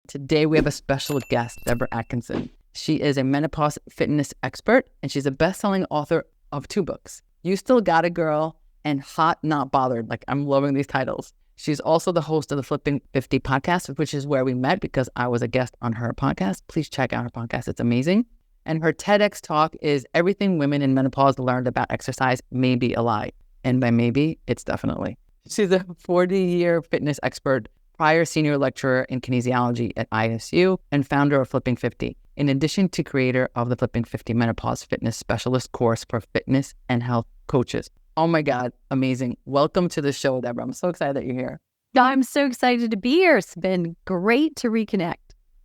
Today we have a special guest, Debra Atkinson. She is a menopause fitness expert, and she's a best-selling author of 2 books, You Still Got It, Girl, and Hot Not Bothered. Like, I'm loving these titles. She's also the host of the Flipping 50 podcast, which is where we met because I was a guest on her podcast. Please check out her podcast. It's amazing. And her TEDx talk is Everything Women in Menopause Learned About Exercise May Be a Lie. And by maybe, it's definitely. She's a 40-year fitness expert, prior senior lecturer in kinesiology at ISU, and founder of Flipping 50, in addition to creator of the Flipping 50 Menopause Fitness Specialist course for fitness and health coaches. Oh my God, amazing. Welcome to the show, Debra. I'm so excited that you're here. I'm so excited to be here. It's been great to reconnect.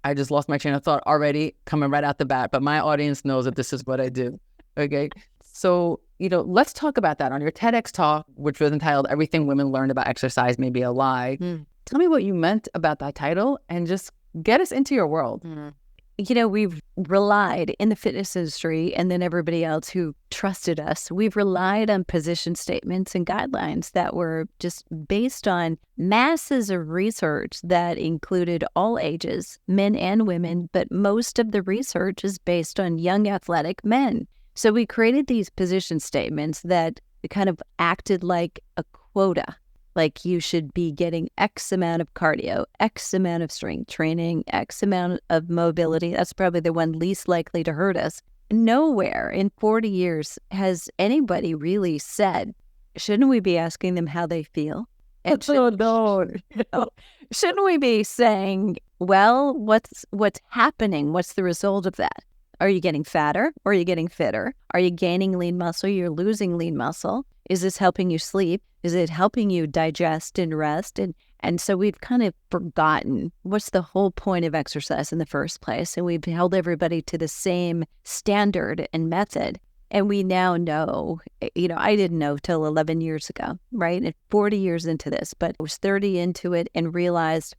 I just lost my train of thought already, coming right out the bat, but my audience knows that this is what I do. Okay. So, let's talk about that. On your TEDx talk, which was entitled Everything Women Learned About Exercise May Be a Lie. Tell me what you meant about that title and just get us into your world. We've relied in the fitness industry, and then everybody else who trusted us, we've relied on position statements and guidelines that were just based on masses of research that included all ages, men and women, but most of the research is based on young athletic men. So we created these position statements that kind of acted like a quota. Like you should be getting X amount of cardio, X amount of strength training, X amount of mobility. That's probably the one least likely to hurt us. Nowhere in 40 years has anybody really said, shouldn't we be asking them how they feel? And shouldn't we be saying, well, what's happening? What's the result of that? Are you getting fatter or are you getting fitter? Are you gaining lean muscle? You're losing lean muscle. Is this helping you sleep? Is it helping you digest and rest? And so we've kind of forgotten what's the whole point of exercise in the first place. And we've held everybody to the same standard and method. And we now know, I didn't know till 11 years ago, right? And 40 years into this, but I was 30 into it and realized,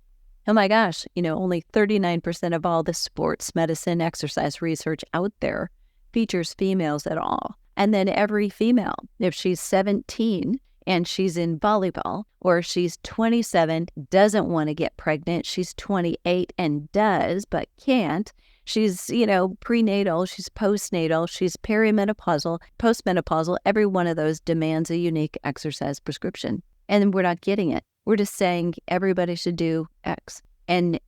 oh my gosh, only 39% of all the sports medicine exercise research out there features females at all. And then every female, if she's 17 and she's in volleyball, or she's 27, doesn't want to get pregnant, she's 28 and does, but can't, she's, prenatal, she's postnatal, she's perimenopausal, postmenopausal, every one of those demands a unique exercise prescription. And we're not getting it. We're just saying everybody should do X. And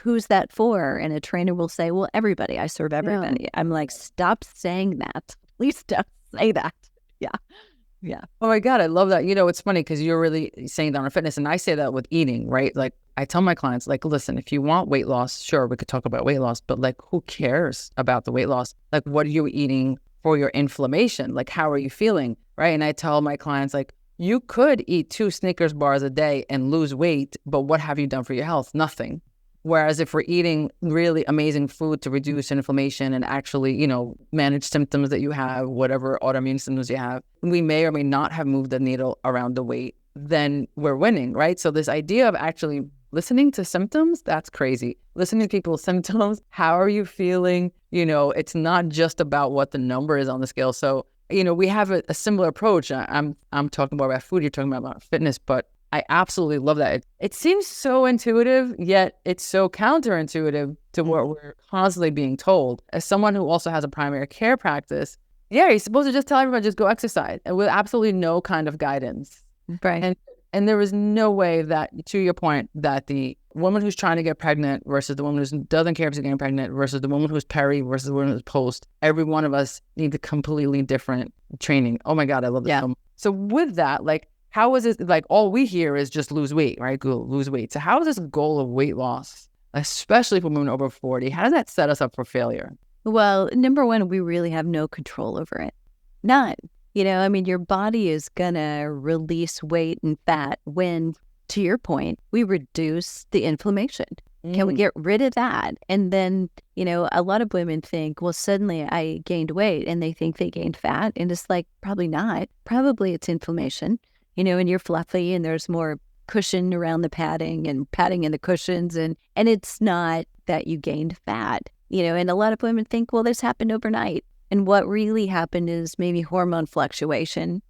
who's that for? And a trainer will say, well, everybody. I serve everybody. Yeah. I'm like, stop saying that. Please don't say that. Yeah. Oh my God, I love that. It's funny because you're really saying that on fitness, and I say that with eating, right? Like I tell my clients, like, listen, if you want weight loss, sure, we could talk about weight loss, but like, who cares about the weight loss? Like, what are you eating for your inflammation? Like, how are you feeling, right? And I tell my clients, like, you could eat 2 Snickers bars a day and lose weight, but what have you done for your health? Nothing. Whereas if we're eating really amazing food to reduce inflammation and actually, manage symptoms that you have, whatever autoimmune symptoms you have, we may or may not have moved the needle around the weight, then we're winning, right? So this idea of actually listening to symptoms, that's crazy. Listening to people's symptoms, how are you feeling? It's not just about what the number is on the scale. So, we have a similar approach. I'm talking more about food, you're talking about fitness, but I absolutely love that. It seems so intuitive, yet it's so counterintuitive to what we're constantly being told. As someone who also has a primary care practice, you're supposed to just tell everyone, just go exercise, and with absolutely no kind of guidance. Right. And there is no way that, to your point, that the woman who's trying to get pregnant versus the woman who doesn't care if she's getting pregnant versus the woman who's peri versus the woman who's post, every one of us needs a completely different training. Oh my God, I love that. So with that, like, how is it, like, all we hear is just lose weight, right? Go lose weight. So how is this goal of weight loss, especially for women over 40, how does that set us up for failure? Well, number one, we really have no control over it. None. Your body is going to release weight and fat when, to your point, we reduce the inflammation. Can we get rid of that? And then, a lot of women think, well, suddenly I gained weight, and they think they gained fat. And it's like, probably not. Probably it's inflammation. And you're fluffy and there's more cushion around the padding and padding in the cushions. And it's not that you gained fat, and a lot of women think, well, this happened overnight. And what really happened is maybe hormone fluctuation,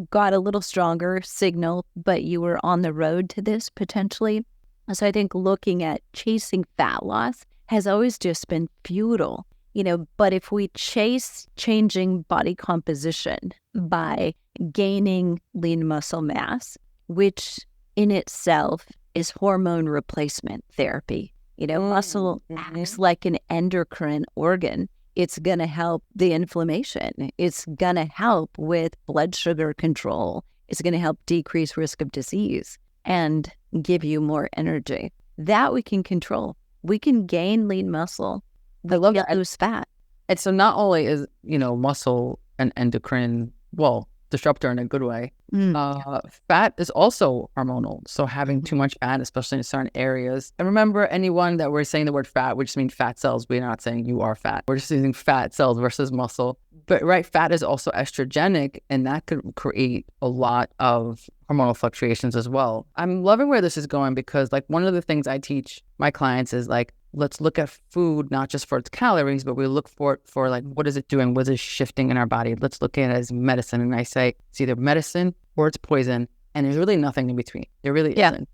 got a little stronger signal, but you were on the road to this potentially. So I think looking at chasing fat loss has always just been futile, but if we chase changing body composition by gaining lean muscle mass, which in itself is hormone replacement therapy, muscle acts like an endocrine organ. It's going to help the inflammation. It's going to help with blood sugar control. It's going to help decrease risk of disease and give you more energy. That we can control. We can gain lean muscle. I love that. Lose fat. And so not only is, muscle an endocrine, disruptor in a good way, fat is also hormonal. So having too much fat, especially in certain areas. And remember, anyone that we're saying the word fat, we just mean fat cells. We're not saying you are fat. We're just using fat cells versus muscle. But right, fat is also estrogenic, and that could create a lot of hormonal fluctuations as well. I'm loving where this is going because one of the things I teach my clients is let's look at food, not just for its calories, but we look for it for what is it doing? What is it shifting in our body? Let's look at it as medicine. And I say it's either medicine or it's poison. And there's really nothing in between. There really isn't.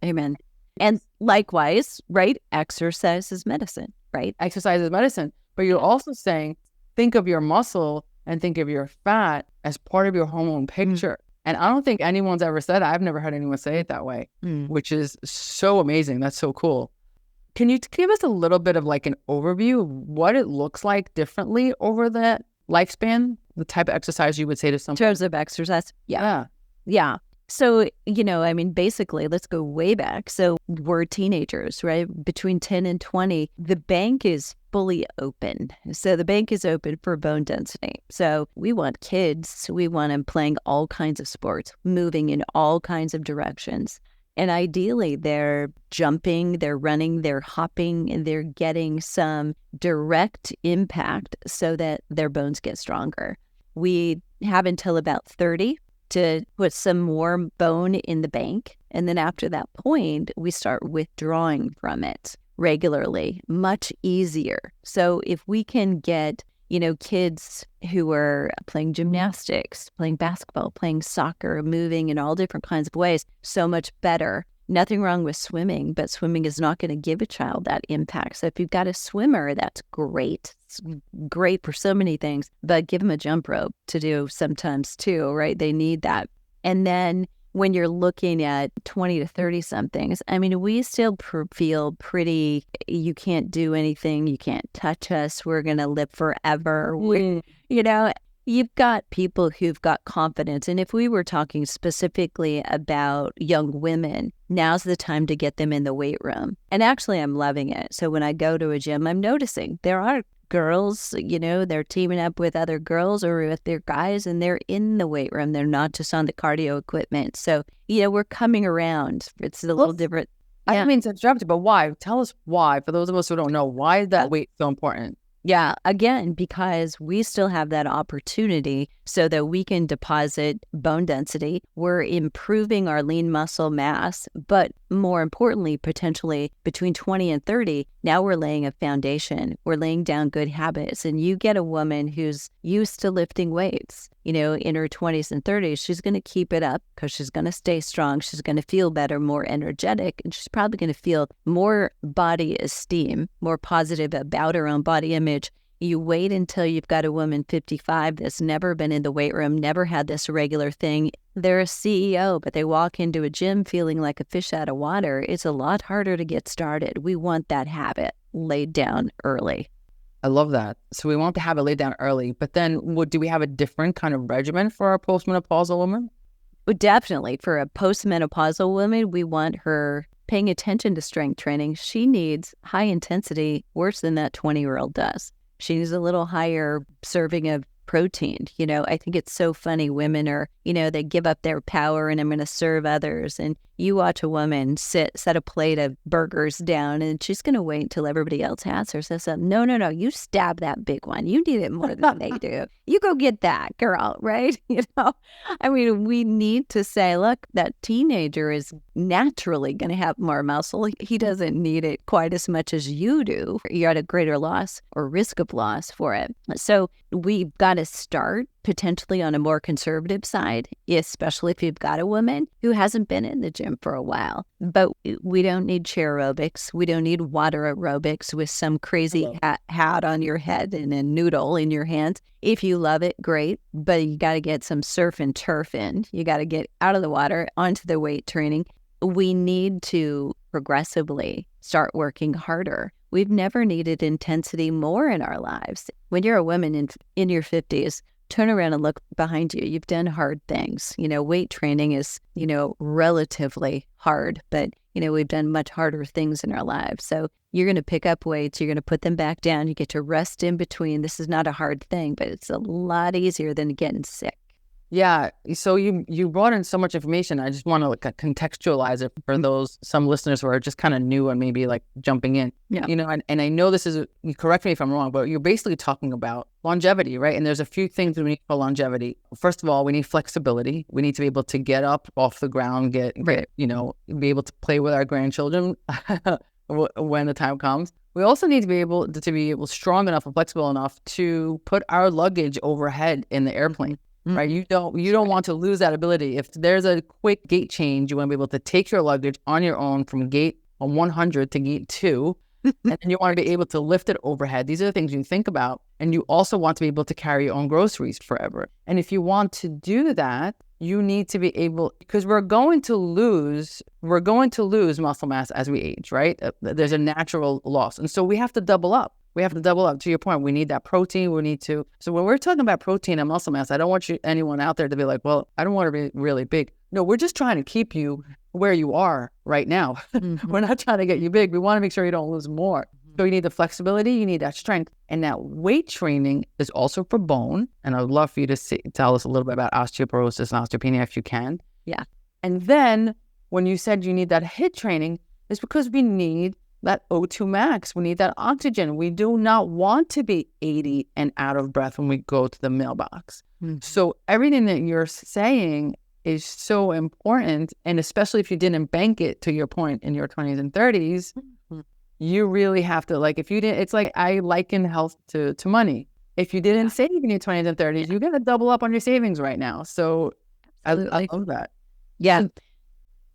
Amen. And likewise, right? Exercise is medicine, right? Exercise is medicine. But you're also saying, think of your muscle and think of your fat as part of your hormone picture. And I don't think anyone's ever said that. I've never heard anyone say it that way, which is so amazing. That's so cool. Can you give us a little bit of an overview of what it looks like differently over the lifespan, the type of exercise you would say to someone? In terms of exercise? Yeah. So, basically, let's go way back. So we're teenagers, right? Between 10 and 20, the bank is fully open. So the bank is open for bone density. So we want kids, we want them playing all kinds of sports, moving in all kinds of directions. And ideally, they're jumping, they're running, they're hopping, and they're getting some direct impact so that their bones get stronger. We have until about 30 to put some more bone in the bank. And then after that point, we start withdrawing from it regularly, much easier. So if we can get kids who are playing gymnastics, playing basketball, playing soccer, moving in all different kinds of ways, so much better. Nothing wrong with swimming, but swimming is not going to give a child that impact. So if you've got a swimmer, that's great. It's great for so many things, but give them a jump rope to do sometimes too, right? They need that. And then when you're looking at 20 to 30 somethings, we still feel pretty, you can't do anything, you can't touch us, we're going to live forever. You've got people who've got confidence. And if we were talking specifically about young women, now's the time to get them in the weight room. And actually, I'm loving it. So when I go to a gym, I'm noticing there are girls, they're teaming up with other girls or with their guys, and they're in the weight room. They're not just on the cardio equipment. So, we're coming around. It's a little different. I don't mean to interrupt you, but why? Tell us why. For those of us who don't know, why is that weight so important? Yeah, again, because we still have that opportunity so that we can deposit bone density. We're improving our lean muscle mass, but more importantly, potentially between 20 and 30, now we're laying a foundation. We're laying down good habits. And you get a woman who's used to lifting weights, in her 20s and 30s, she's going to keep it up because she's going to stay strong. She's going to feel better, more energetic, and she's probably going to feel more body esteem, more positive about her own body image. You wait until you've got a woman 55 that's never been in the weight room, never had this regular thing. They're a CEO, but they walk into a gym feeling like a fish out of water. It's a lot harder to get started. We want that habit laid down early. I love that. So we want to have it laid down early, but then do we have a different kind of regimen for our postmenopausal woman? Well, definitely. For a postmenopausal woman, we want her paying attention to strength training. She needs high intensity worse than that 20-year-old does. She needs a little higher serving of protein. I think it's so funny. Women are, they give up their power and I'm going to serve others. And you watch a woman set a plate of burgers down and she's going to wait until everybody else has her. So no, you stab that big one. You need it more than they do. You go get that, girl, right? We need to say, look, that teenager is naturally going to have more muscle. He doesn't need it quite as much as you do. You're at a greater loss or risk of loss for it. So we've got to start potentially on a more conservative side, especially if you've got a woman who hasn't been in the gym for a while. But we don't need chair aerobics. We don't need water aerobics with some crazy hat on your head and a noodle in your hand. If you love it, great. But you got to get some surf and turf in. You got to get out of the water onto the weight training. We need to progressively start working harder. We've never needed intensity more in our lives. When you're a woman in your 50s, turn around and look behind you. You've done hard things. Weight training is, relatively hard, but, we've done much harder things in our lives. So you're going to pick up weights. You're going to put them back down. You get to rest in between. This is not a hard thing, but it's a lot easier than getting sick. Yeah. So you brought in so much information. I just want to contextualize it for some listeners who are just kind of new and maybe jumping in. Yeah. And I know this is, you correct me if I'm wrong, but you're basically talking about longevity, right? And there's a few things we need for longevity. First of all, we need flexibility. We need to be able to get up off the ground, be able to play with our grandchildren when the time comes. We also need to be able strong enough and flexible enough to put our luggage overhead in the airplane. Right, you don't want to lose that ability. If there's a quick gate change, you want to be able to take your luggage on your own from gate 100 to gate 2, and then you want to be able to lift it overhead. These are the things you think about, and you also want to be able to carry your own groceries forever. And if you want to do that, you need to be able, because we're going to lose muscle mass as we age, right? There's a natural loss, and so we have to double up. To your point, we need that protein. So when we're talking about protein and muscle mass, I don't want anyone out there to be like, well, I don't want to be really big. No, we're just trying to keep you where you are right now. Mm-hmm. We're not trying to get you big. We want to make sure you don't lose more. So you need the flexibility, you need that strength. And that weight training is also for bone. And I would love for you to tell us a little bit about osteoporosis and osteopenia if you can. Yeah. And then when you said you need that HIIT training, it's because we need that O2 max. We need that oxygen. We do not want to be 80 and out of breath when we go to the mailbox. Mm-hmm. So everything that you're saying is so important. And especially if you didn't bank it, to your point, in your 20s and 30s, mm-hmm. you really have to, if you didn't, it's like I liken health to money. If you didn't save in your 20s and 30s, you got to double up on your savings right now. So I love that. Yeah. So,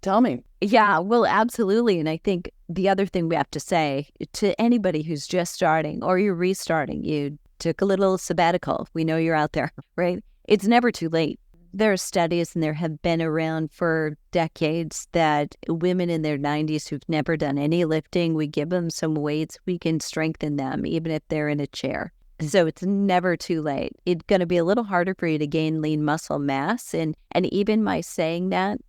tell me. Yeah, well, absolutely. And I think the other thing we have to say to anybody who's just starting or you're restarting, you took a little sabbatical. We know you're out there, right? It's never too late. There are studies, and there have been around for decades, that women in their 90s who've never done any lifting, we give them some weights, we can strengthen them even if they're in a chair. So it's never too late. It's going to be a little harder for you to gain lean muscle mass. And even my saying that,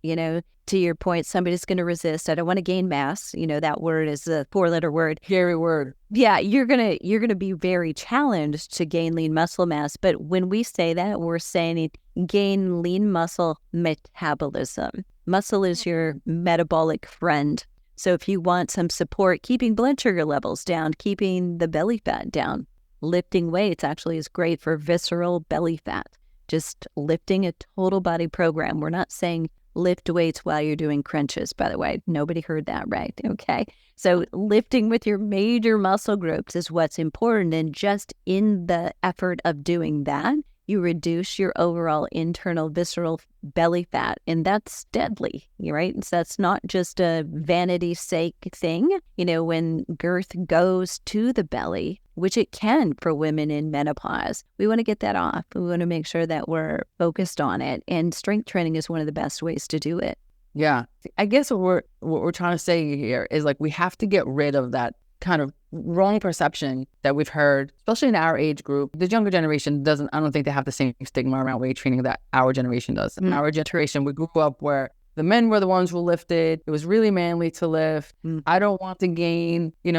to your point, somebody's going to resist. I don't want to gain mass. That word is a 4-letter word. Scary word. Yeah, you're gonna be very challenged to gain lean muscle mass. But when we say that, we're saying gain lean muscle metabolism. Muscle is your metabolic friend. So if you want some support, keeping blood sugar levels down, keeping the belly fat down, lifting weights actually is great for visceral belly fat. Just lifting a total body program. We're not saying lift weights while you're doing crunches, by the way. Nobody heard that right, okay? So lifting with your major muscle groups is what's important. And just in the effort of doing that, you reduce your overall internal visceral belly fat. And that's deadly, right? So that's not just a vanity sake thing. When girth goes to the belly, which it can for women in menopause, we want to get that off. We want to make sure that we're focused on it. And strength training is one of the best ways to do it. Yeah. I guess what we're trying to say here is we have to get rid of that kind of wrong perception that we've heard, especially in our age group. The younger generation I don't think they have the same stigma around weight training that our generation does. Mm-hmm. Our generation, we grew up where the men were the ones who lifted. It was really manly to lift. Mm-hmm. I don't want to gain, I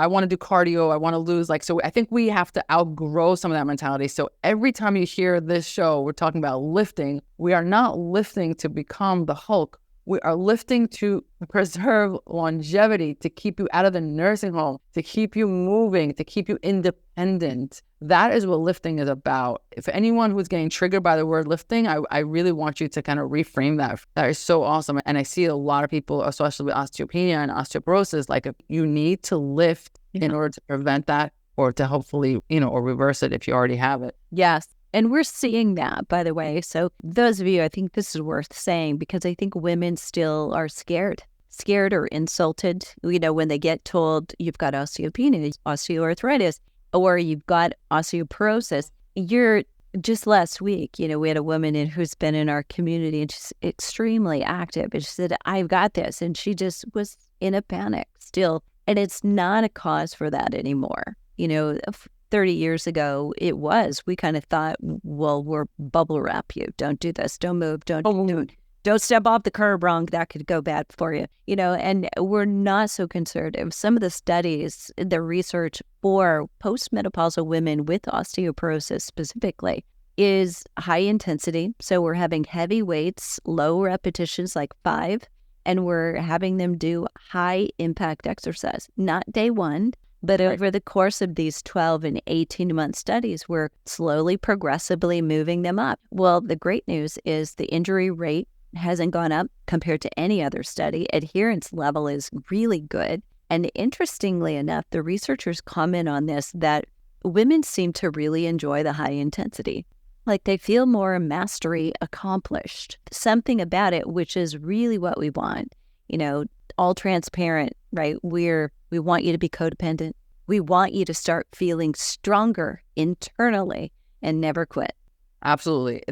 want to do cardio. I want to lose. So I think we have to outgrow some of that mentality. So every time you hear this show, we're talking about lifting. We are not lifting to become the Hulk. We are lifting to preserve longevity, to keep you out of the nursing home, to keep you moving, to keep you independent. That is what lifting is about. If anyone who's getting triggered by the word lifting, I really want you to kind of reframe that. That is so awesome. And I see a lot of people, especially with osteopenia and osteoporosis, you need to lift in order to prevent that, or to hopefully, or reverse it if you already have it. Yes. And we're seeing that, by the way. So those of you, I think this is worth saying because I think women still are scared or insulted, when they get told you've got osteopenia, osteoarthritis, or you've got osteoporosis. Just last week, we had a woman who's been in our community and she's extremely active. And she said, I've got this. And she just was in a panic still. And it's not a cause for that anymore. 30 years ago, it was. We kind of thought, well, we'll bubble wrap you. Don't do this. Don't move. Don't step off the curb wrong. That could go bad for you. And we're not so conservative. Some of the studies, the research for postmenopausal women with osteoporosis specifically is high intensity. So we're having heavy weights, low repetitions like 5, and we're having them do high impact exercise, not day one. But over the course of these 12 and 18-month studies, we're slowly, progressively moving them up. Well, the great news is the injury rate hasn't gone up compared to any other study. Adherence level is really good. And interestingly enough, the researchers comment on this, that women seem to really enjoy the high intensity. Like they feel more mastery accomplished. Something about it, which is really what we want. All transparent, right? We want you to be codependent. We want you to start feeling stronger internally and never quit. Absolutely.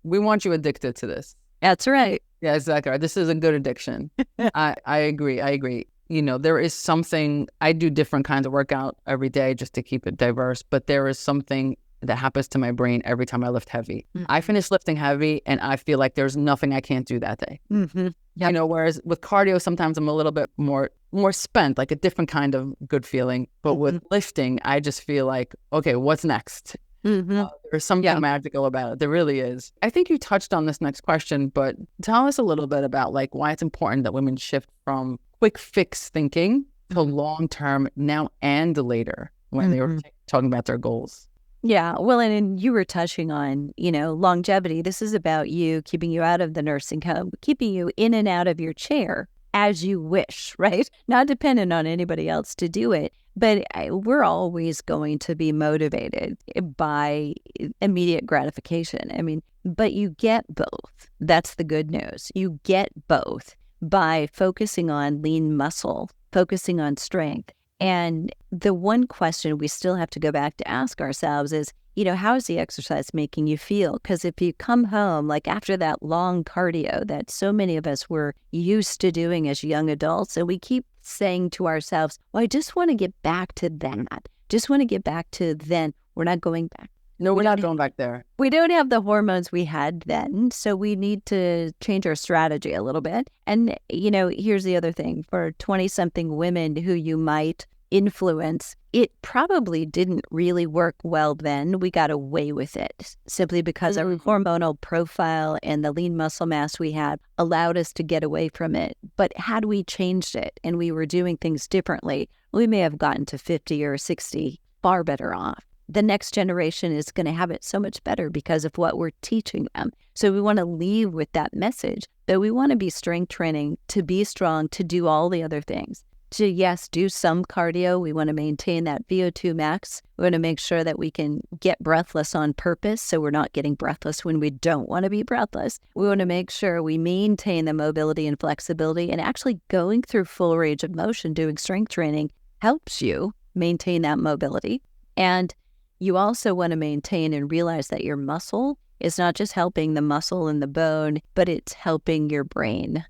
We want you addicted to this. That's right. Yeah, exactly. This is a good addiction. I agree. There is something, I do different kinds of workout every day just to keep it diverse, but there is something that happens to my brain every time I lift heavy. Mm-hmm. I finish lifting heavy and I feel like there's nothing I can't do that day. Mm-hmm. Yep. Whereas with cardio, sometimes I'm a little bit more spent, like a different kind of good feeling. But with lifting, I just feel like, okay, what's next? Mm-hmm. There's something magical about it. There really is. I think you touched on this next question, but tell us a little bit about why it's important that women shift from quick fix thinking to long-term now and later when they were talking about their goals. Yeah, well, and you were touching on, longevity. This is about you, keeping you out of the nursing home, keeping you in and out of your chair as you wish, right? Not dependent on anybody else to do it. But we're always going to be motivated by immediate gratification. But you get both. That's the good news. You get both by focusing on lean muscle, focusing on strength. And the one question we still have to go back to ask ourselves is, how is the exercise making you feel? Because if you come home, like after that long cardio that so many of us were used to doing as young adults, and we keep saying to ourselves, well, I just want to get back to that. Just want to get back to then. We're not going back. No, we're not going back there. We don't have the hormones we had then, so we need to change our strategy a little bit. And, here's the other thing. For 20-something women who you might influence, it probably didn't really work well then. We got away with it simply because our hormonal profile and the lean muscle mass we had allowed us to get away from it. But had we changed it and we were doing things differently, we may have gotten to 50 or 60 far better off. The next generation is going to have it so much better because of what we're teaching them. So we want to leave with that message that we want to be strength training, to be strong, to do all the other things. To, yes, do some cardio. We want to maintain that VO2 max. We want to make sure that we can get breathless on purpose, so we're not getting breathless when we don't want to be breathless. We want to make sure we maintain the mobility and flexibility, and actually going through full range of motion, doing strength training helps you maintain that mobility. And you also want to maintain and realize that your muscle is not just helping the muscle and the bone, but it's helping your brain.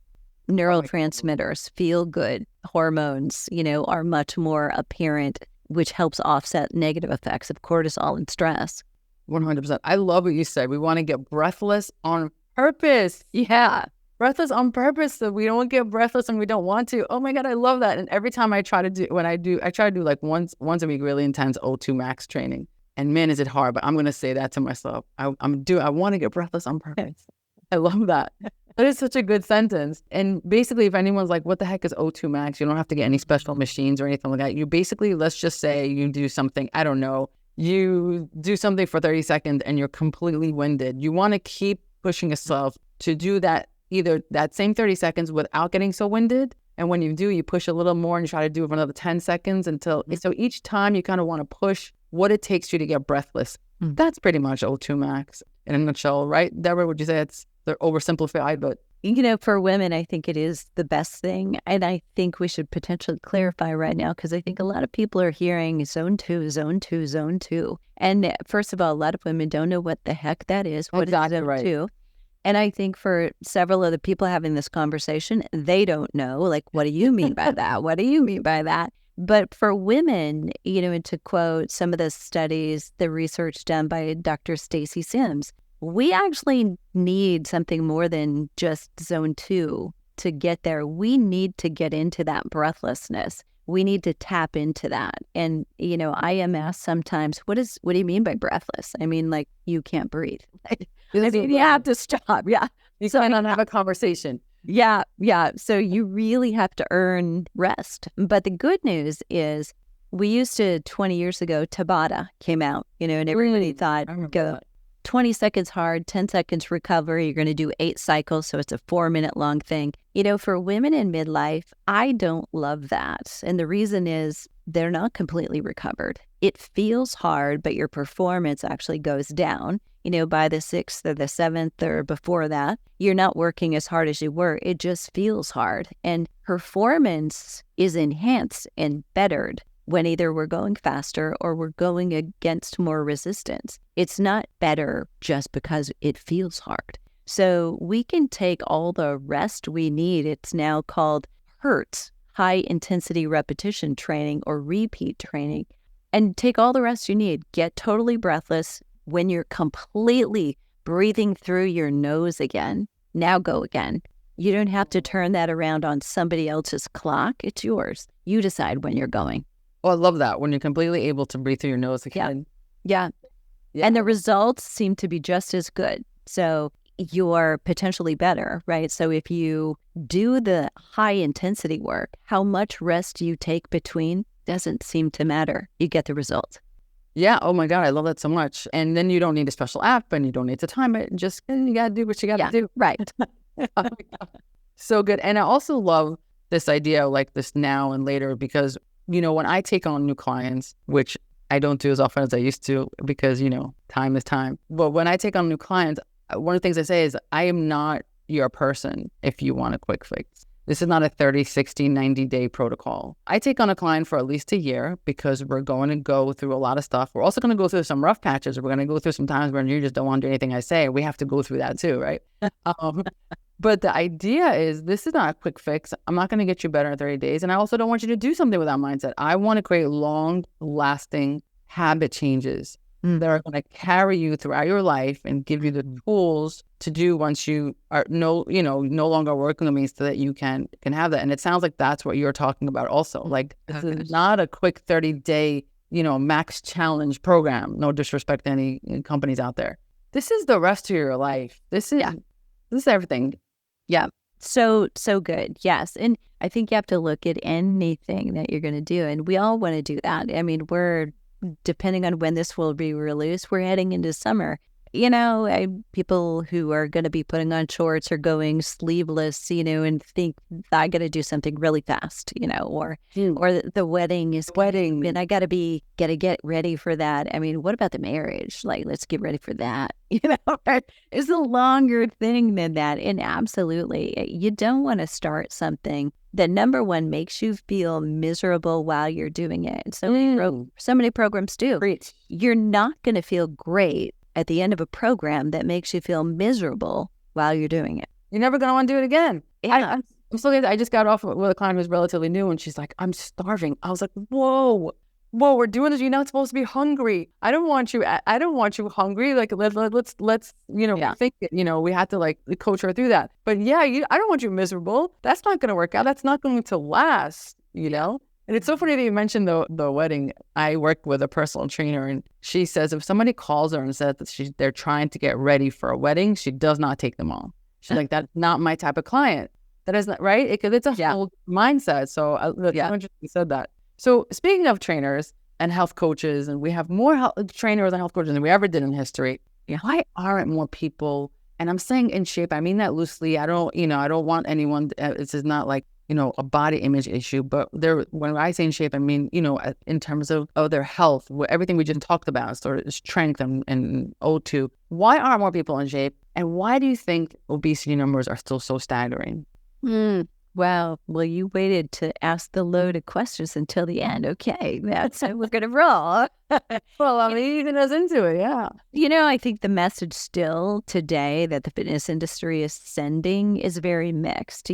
Neurotransmitters, feel good hormones, are much more apparent, which helps offset negative effects of cortisol and stress. 100%. I love what you said. We want to get breathless on purpose. Yeah. Breathless on purpose, so we don't get breathless and we don't want to. Oh my God, I love that. And every time I try to do, I try to do like once a week, really intense O2 max training. And man, is it hard, but I'm going to say that to myself. I want to get breathless on purpose. I love that. That is such a good sentence. And basically, if anyone's like, what the heck is O2 max? You don't have to get any special machines or anything like that. You basically, let's just say you do something, I don't know, you do something for 30 seconds and you're completely winded. You want to keep pushing yourself to do that, either that same 30 seconds without getting so winded. And when you do, you push a little more and you try to do it for another 10 seconds so each time you kind of want to push what it takes you to get breathless That's pretty much O2 max in a nutshell, right? Debra, would you say they're oversimplified, but For women, I think it is the best thing. And I think we should potentially clarify right now, because I think a lot of people are hearing zone 2, zone 2, zone 2. And first of all, a lot of women don't know what the heck that is. What is zone 2? And I think for several of the people having this conversation, they don't know, like, what do you mean by that? What do you mean by that? But for women, and to quote some of the studies, the research done by Dr. Stacy Sims, we actually need something more than just zone 2 to get there. We need to get into that breathlessness. We need to tap into that. And, I am asked sometimes, what do you mean by breathless? I mean, like, you can't breathe. You have to stop. Yeah. You cannot have a conversation. Yeah. So you really have to earn rest. But the good news is 20 years ago, Tabata came out, and everybody thought, go 20 seconds hard, 10 seconds recovery. You're going to do 8 cycles. So it's a 4-minute long thing. For women in midlife, I don't love that. And the reason is they're not completely recovered. It feels hard, but your performance actually goes down. By the 6th or the 7th or before that, you're not working as hard as you were. It just feels hard. And performance is enhanced and bettered when either we're going faster or we're going against more resistance. It's not better just because it feels hard. So we can take all the rest we need. It's now called HIRT, high intensity repetition training or repeat training, and take all the rest you need. Get totally breathless. When you're completely breathing through your nose again, now go again. You don't have to turn that around on somebody else's clock. It's yours. You decide when you're going. Oh, I love that. When you're completely able to breathe through your nose again. Yeah. And the results seem to be just as good. So you're potentially better, right? So if you do the high intensity work, how much rest you take between doesn't seem to matter. You get the results. Yeah. Oh my God. I love that so much. And then you don't need a special app and you don't need to time it. Just, you got to do what you got to do. Right. Oh, so good. And I also love this idea of like this now and later, because, when I take on new clients, which I don't do as often as I used to because, time is time. But when I take on new clients, one of the things I say is I am not your person if you want a quick fix. This is not a 30, 60, 90-day protocol. I take on a client for at least a year because we're going to go through a lot of stuff. We're also going to go through some rough patches. We're going to go through some times when you just don't want to do anything I say. We have to go through that too, right? But the idea is this is not a quick fix. I'm not going to get you better in 30 days. And I also don't want you to do something with that mindset. I want to create long-lasting habit changes that are going to carry you throughout your life and give you the tools to do once you are no longer working the means so that you can have that. And it sounds like that's what you're talking about also. Like this is not a quick 30-day, max challenge program. No disrespect to any companies out there. This is the rest of your life. This is everything. Yeah. So good. Yes. And I think you have to look at anything that you're going to do. And we all want to do that. I mean, depending on when this will be released, we're heading into summer. People who are going to be putting on shorts or going sleeveless, and think I got to do something really fast, or the wedding is wedding, and I got to get ready for that. I mean, what about the marriage? Like, let's get ready for that. It's a longer thing than that. And absolutely, you don't want to start something that, number one, makes you feel miserable while you're doing it. And so many programs do. Preach. You're not going to feel great at the end of a program that makes you feel miserable while you're doing it. You're never going to want to do it again. Yeah. I just got off with a client who's relatively new and she's like, I'm starving. I was like, whoa, we're doing this. You're not supposed to be hungry. I don't want you hungry. Like, let's think it. We had to like coach her through that. But I don't want you miserable. That's not going to work out. That's not going to last, And it's so funny that you mentioned the wedding. I work with a personal trainer, and she says if somebody calls her and says that they're trying to get ready for a wedding, she does not take them on. She's like, that's not my type of client. That is not right. Because it's a whole mindset. So you said that. So speaking of trainers and health coaches, and we have more trainers and health coaches than we ever did in history. Why aren't more people? And I'm saying in shape. I mean that loosely. I don't want anyone. This is not like a body image issue, but when I say in shape, I mean, in terms of their health, everything we just talked about, sort of strength and O2. Why aren't more people in shape? And why do you think obesity numbers are still so staggering? Wow. Well, you waited to ask the loaded questions until the end. Okay, that's how we're going to roll. Well, I mean, even us into it, yeah. I think the message still today that the fitness industry is sending is very mixed.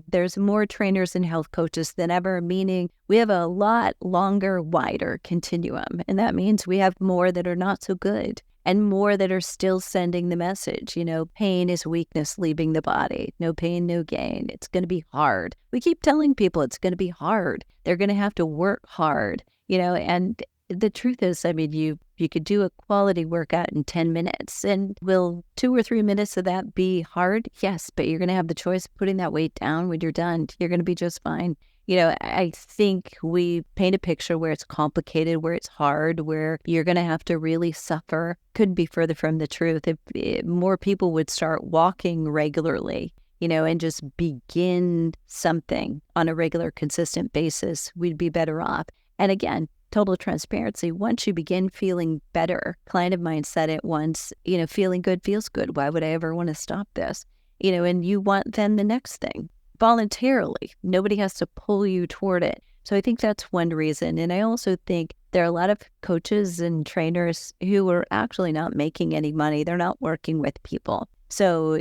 There's more trainers and health coaches than ever, meaning we have a lot longer, wider continuum. And that means we have more that are not so good and more that are still sending the message. Pain is weakness leaving the body. No pain, no gain. It's going to be hard. We keep telling people it's going to be hard. They're going to have to work hard, and the truth is, I mean, you could do a quality workout in 10 minutes, and will 2 or 3 minutes of that be hard? Yes, but you're going to have the choice of putting that weight down when you're done. You're going to be just fine. I think we paint a picture where it's complicated, where it's hard, where you're going to have to really suffer. Couldn't be further from the truth. If more people would start walking regularly, and just begin something on a regular, consistent basis, we'd be better off. And again, total transparency, once you begin feeling better, client of mine said it once, feeling good feels good. Why would I ever want to stop this? And you want then the next thing voluntarily. Nobody has to pull you toward it. So I think that's one reason. And I also think there are a lot of coaches and trainers who are actually not making any money. They're not working with people. So,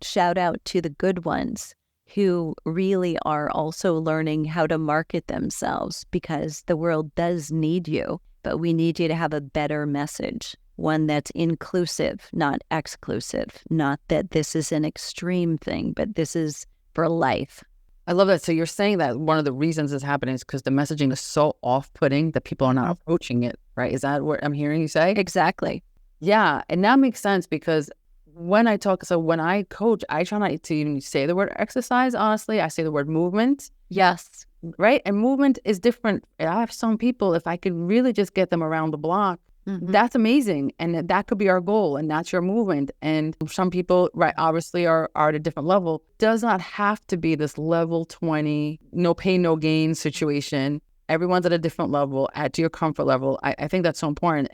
shout out to the good ones who really are also learning how to market themselves, because the world does need you, but we need you to have a better message, one that's inclusive, not exclusive, not that this is an extreme thing, but this is for life. I love that. So you're saying that one of the reasons this happening is because the messaging is so off-putting that people are not approaching it, right? Is that what I'm hearing you say? Exactly. Yeah, and that makes sense because when I coach, I try not to even say the word exercise, honestly. I say the word movement. Yes. Right? And movement is different. I have some people, if I could really just get them around the block, that's amazing. And that could be our goal. And that's your movement. And some people, right, obviously are at a different level. Does not have to be this level 20, no pain, no gain situation. Everyone's at a different level, at your comfort level. I think that's so important.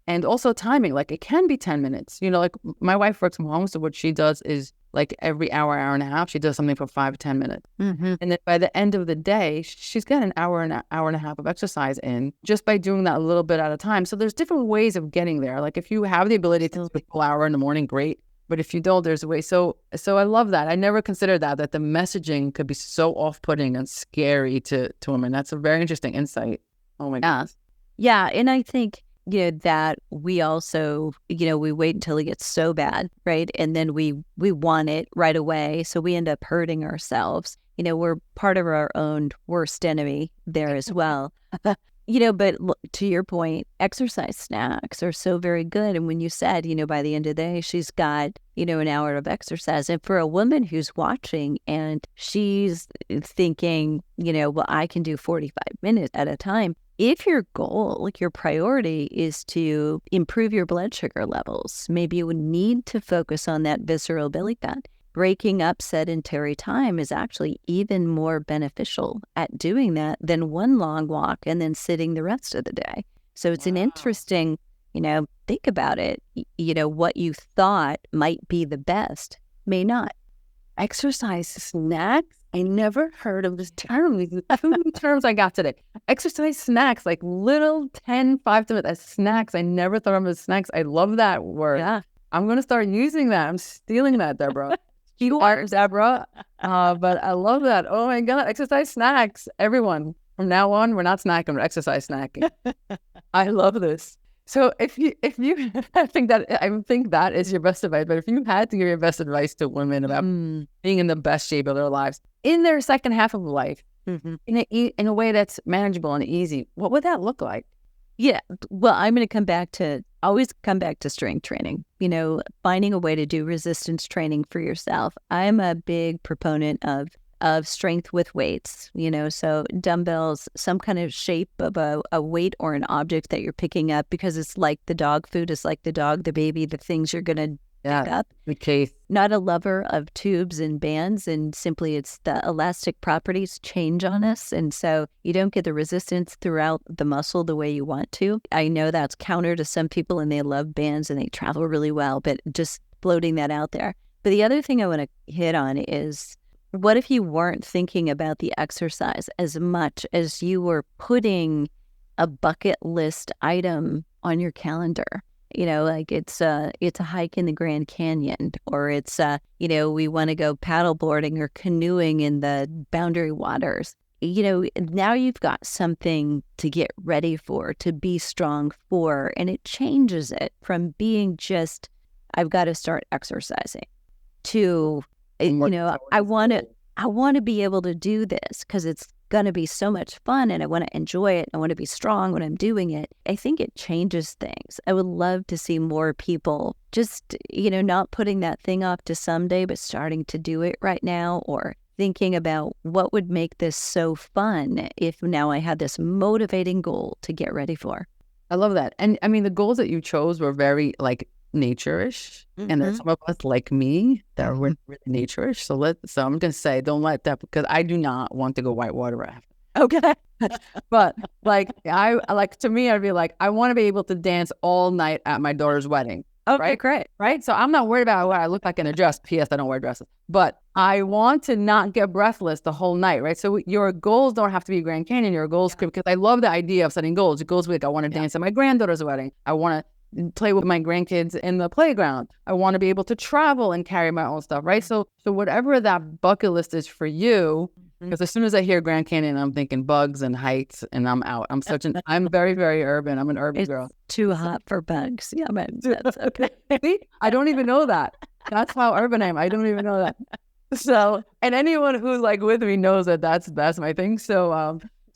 And also timing, like it can be 10 minutes. Like my wife works from home. So what she does is like every hour and a half, she does something for 5 to 10 minutes. And then by the end of the day, she's got an hour and a half of exercise in just by doing that a little bit at a time. So there's different ways of getting there. Like if you have the ability to do a full hour in the morning, great. But if you don't, there's a way. So I love that. I never considered that the messaging could be so off-putting and scary to women. That's a very interesting insight. Oh my gosh. Yeah. And I think, that we also, we wait until it gets so bad, right? And then we want it right away. So we end up hurting ourselves. We're part of our own worst enemy there as well. But to your point, exercise snacks are so very good. And when you said, by the end of the day, she's got, an hour of exercise. And for a woman who's watching and she's thinking, well, I can do 45 minutes at a time. If your goal, like your priority is to improve your blood sugar levels, maybe you would need to focus on that visceral belly fat. Breaking up sedentary time is actually even more beneficial at doing that than one long walk and then sitting the rest of the day. So it's an interesting, think about it. What you thought might be the best may not. Exercise snacks? I never heard of this term. These are 2 terms I got today. Exercise snacks, like little 10, 5 to minutes snacks. I never thought of them as snacks. I love that word. Yeah. I'm going to start using that. I'm stealing that, Debra. You are, Debra. But I love that. Oh my God. Exercise snacks. Everyone. From now on, we're not snacking, we're exercise snacking. I love this. So if you, I think that is your best advice. But if you had to give your best advice to women about being in the best shape of their lives in their second half of life, in a way that's manageable and easy, what would that look like? Yeah, well, I'm going to always come back to strength training. Finding a way to do resistance training for yourself. I'm a big proponent of strength with weights, so dumbbells, some kind of shape of a weight or an object that you're picking up, because it's like the dog food, it's like the dog, the baby, the things you're going to Yeah, up. the case. Not a lover of tubes and bands, and simply it's the elastic properties change on us. And so you don't get the resistance throughout the muscle the way you want to. I know that's counter to some people and they love bands and they travel really well, but just floating that out there. But the other thing I want to hit on is, what if you weren't thinking about the exercise as much as you were putting a bucket list item on your calendar? You know, like it's a hike in the Grand Canyon, or it's we want to go paddleboarding or canoeing in the Boundary Waters. You know, now you've got something to get ready for, to be strong for, and it changes it from being just, I've got to start exercising, to, I want to be able to do this because it's going to be so much fun and I want to enjoy it. I want to be strong when I'm doing it. I think it changes things. I would love to see more people just, not putting that thing off to someday, but starting to do it right now, or thinking about what would make this so fun if now I had this motivating goal to get ready for. I love that. And I mean, the goals that you chose were very like nature-ish. And there's some of us like me that are really nature-ish. So I'm going to say, don't let that, because I do not want to go whitewater rafting. Okay. But to me, I'd be like, I want to be able to dance all night at my daughter's wedding. Okay, right? Great. Right. So I'm not worried about what I look like in a dress. P.S. I don't wear dresses, but I want to not get breathless the whole night. Right. So your goals don't have to be Grand Canyon. Your goals could, because I love the idea of setting goals. Your goals be like, I want to dance at my granddaughter's wedding. I want to play with my grandkids in the playground. I want to be able to travel and carry my own stuff. Right. So whatever that bucket list is for you, because as soon as I hear Grand Canyon, I'm thinking bugs and heights, and I'm out. I'm very, very urban. I'm an urban girl. Too hot for bugs. Yeah, but that's okay. I don't even know that. That's how urban I am. I don't even know that. So, and anyone who's like with me knows that that's my thing. So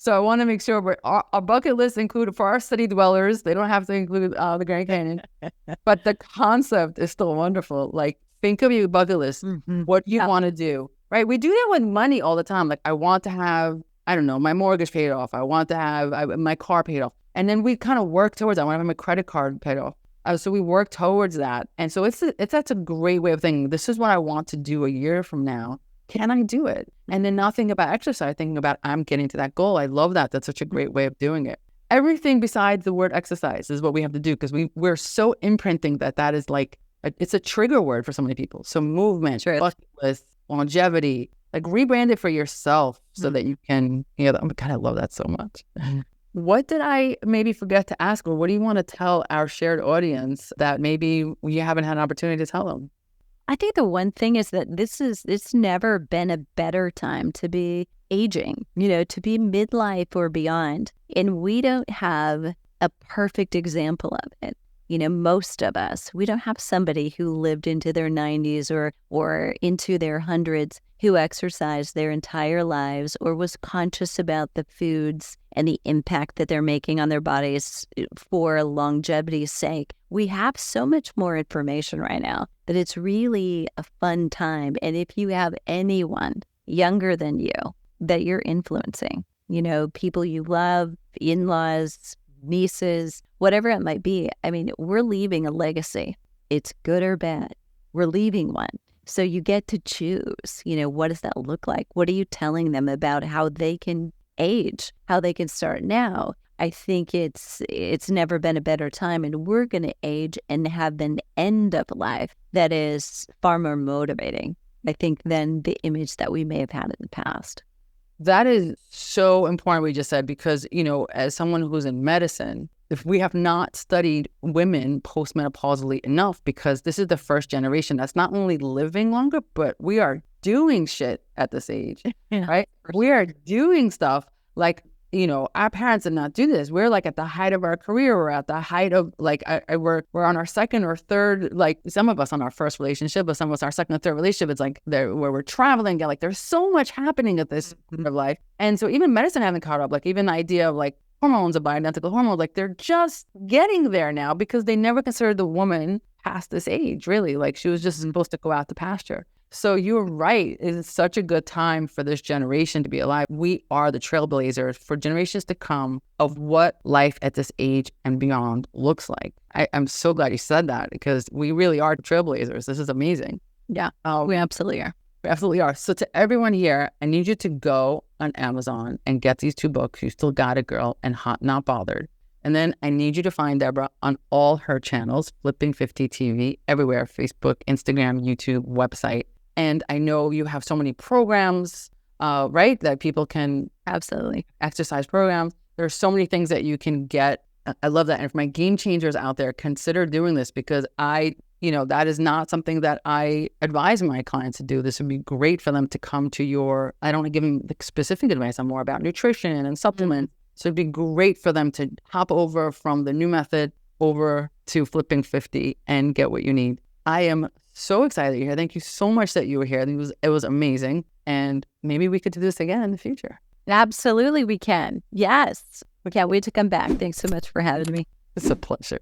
I want to make sure our bucket list included for our city dwellers. They don't have to include the Grand Canyon, but the concept is still wonderful. Like, think of your bucket list. What you want to do. Right. We do that with money all the time. Like, I want to have, I don't know, my mortgage paid off. I want to have my car paid off. And then we kind of work towards that. I want to have my credit card paid off. So we work towards that. And so that's a great way of thinking. This is what I want to do a year from now. Can I do it? And then not thinking about exercise, thinking about I'm getting to that goal. I love that. That's such a great way of doing it. Everything besides the word exercise is what we have to do, because we're so imprinting that is like, it's a trigger word for so many people. So movement, bucket list, longevity, like rebrand it for yourself so that you can, God, I love that so much. What did I maybe forget to ask, or what do you want to tell our shared audience that maybe you haven't had an opportunity to tell them? I think the one thing is that it's never been a better time to be aging, to be midlife or beyond. And we don't have a perfect example of it. Most of us, we don't have somebody who lived into their 90s or into their hundreds who exercised their entire lives or was conscious about the foods and the impact that they're making on their bodies for longevity's sake. We have so much more information right now that it's really a fun time. And if you have anyone younger than you that you're influencing, people you love, in-laws, nieces, whatever it might be, I mean, we're leaving a legacy. It's good or bad. We're leaving one. So you get to choose, what does that look like? What are you telling them about how they can age, how they can start now? I think it's never been a better time, and we're going to age and have an end of life that is far more motivating, I think, than the image that we may have had in the past. That is so important what you just said, because, as someone who's in medicine, if we have not studied women postmenopausally enough, because this is the first generation that's not only living longer, but we are doing shit at this age, right? We are doing stuff like, our parents did not do this. We're like at the height of our career. We're at the height of like, we're on our second or third, like some of us on our first relationship, but some of us our second or third relationship. It's like where we're traveling. Like there's so much happening at this point of life. And so even medicine hasn't caught up. Like even the idea of like hormones, of bioidentical hormones, like they're just getting there now, because they never considered the woman past this age, really. Like she was just supposed to go out to pasture. So you're right. It is such a good time for this generation to be alive. We are the trailblazers for generations to come of what life at this age and beyond looks like. I'm so glad you said that because we really are trailblazers. This is amazing. Yeah, we absolutely are. We absolutely are. So to everyone here, I need you to go on Amazon and get these 2 books. You Still Got It, Girl, and Hot Not Bothered. And then I need you to find Debra on all her channels, Flipping 50 TV, everywhere, Facebook, Instagram, YouTube, website. And I know you have so many programs, right, that people can Absolutely. exercise programs. There are so many things that you can get. I love that. And if my game changers out there, consider doing this because that is not something that I advise my clients to do. This would be great for them to come to your, I don't give them the specific advice. I'm more about nutrition and supplements. So it'd be great for them to hop over from the new method over to Flipping 50 and get what you need. I am so excited that you're here. Thank you so much that you were here. It was amazing. And maybe we could do this again in the future. Absolutely, we can. Yes. We can't wait to come back. Thanks so much for having me. It's a pleasure.